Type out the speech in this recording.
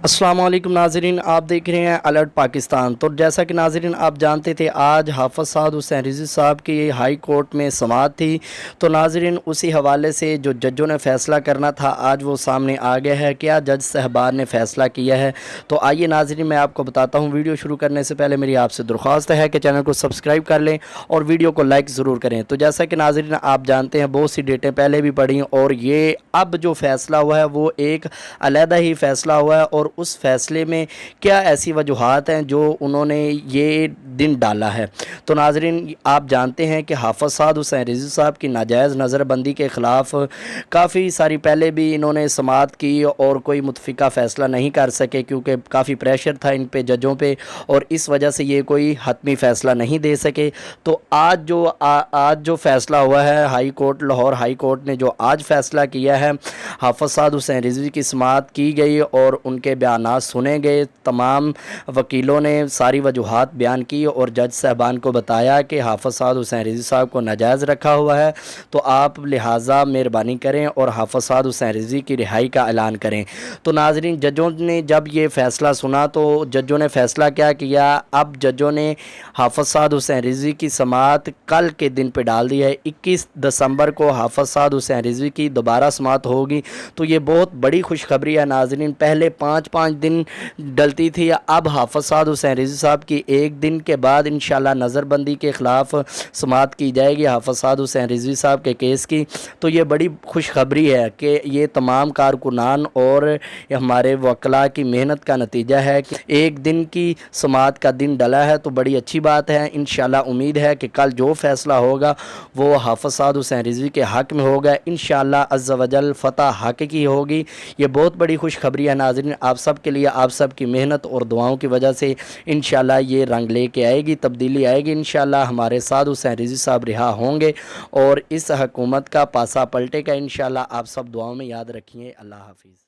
अस्सलाम वालेकुम नाज़रीन, आप देख रहे हैं अलर्ट पाकिस्तान। तो जैसा कि नाज़रीन आप जानते थे, आज हाफ़िज़ साद हुसैन रिज़वी साहब की हाई कोर्ट में समाअत थी। तो नाज़रीन उसी हवाले से जो जजों ने फ़ैसला करना था आज वो सामने आ गया है। क्या जज साहबान ने फ़ैसला किया है, तो आइए नाज़रीन मैं आपको बताता हूँ। वीडियो शुरू करने से पहले मेरी आपसे दरख्वास्त है कि चैनल को सब्सक्राइब कर लें और वीडियो को लाइक ज़रूर करें। तो जैसा कि नाज़रीन आप जानते हैं, बहुत सी डेटें पहले भी पढ़ी और ये अब जो फ़ैसला हुआ है वो एक अलहदा ही फ़ैसला हुआ है और उस फ़ैसले में क्या ऐसी वजूहात हैं जो उन्होंने ये दिन डाला है। तो नाज़रीन आप जानते हैं कि हाफ़िज़ साद हुसैन रिज़वी साहब की नाजायज़ नज़रबंदी के ख़िलाफ़ काफ़ी सारी पहले भी इन्होंने समाअत की और कोई मुतफ़िका फ़ैसला नहीं कर सके क्योंकि काफ़ी प्रेशर था इन पे जजों पे और इस वजह से ये कोई हतमी फ़ैसला नहीं दे सके। तो आज जो फ़ैसला हुआ है, high court Lahore high court ने जो आज फ़ैसला किया है, हाफ़िज़ साद हुसैन रिज़वी की समाअत की गई और उनके बयानात सुने गए। तमाम वकीलों ने सारी वजूहात बयान की और जज साहबान को बताया कि हाफ़िज़ साद हुसैन रिज़वी साहब को नाजायज़ रखा हुआ है, तो आप लिहाजा मेहरबानी करें और हाफ़िज़ साद हुसैन रिज़वी की रिहाई का ऐलान करें। तो नाज़रीन जजों ने जब ये फ़ैसला सुना तो जजों ने फ़ैसला क्या किया, अब जजों ने हाफ़िज़ साद हुसैन रिज़वी की समाअत कल के दिन पे डाल दी है। 21 दिसंबर को हाफ़िज़ साद हुसैन रिज़वी की दोबारा समाअत होगी। तो ये बहुत बड़ी खुशखबरी है नाज़रीन। पहले 5-5 दिन डलती थी, अब हाफ़िज़ साद हुसैन रिज़वी साहब की एक दिन के बाद इंशाअल्लाह नज़रबंदी के ख़िलाफ़ समाअत की जाएगी हाफ़िज़ साद हुसैन रिज़वी साहब के केस की। तो ये बड़ी खुशखबरी है कि ये तमाम कारकुनान और हमारे वकला की मेहनत का नतीजा है कि एक दिन की समाअत का दिन डला है, तो बड़ी अच्छी बात है। इंशाअल्लाह उम्मीद है कि कल जो फ़ैसला होगा वो हाफ़िज़ साद हुसैन रिज़वी के हक़ में होगा। इंशाअल्लाह अज़्ज़ा वजल फ़तह हक़ की होगी। ये बहुत बड़ी खुशखबरी है नाज़रीन आप सब के लिए। आप सब की मेहनत और दुआओं की वजह से इंशाअल्लाह ये रंग लेके आएगी, तब्दीली आएगी। इंशाअल्लाह हमारे साद हुसैन रिज़वी साहब रिहा होंगे और इस हुकूमत का पासा पलटेगा। इंशाअल्लाह आप सब दुआओं में याद रखिए। अल्लाह हाफ़िज़।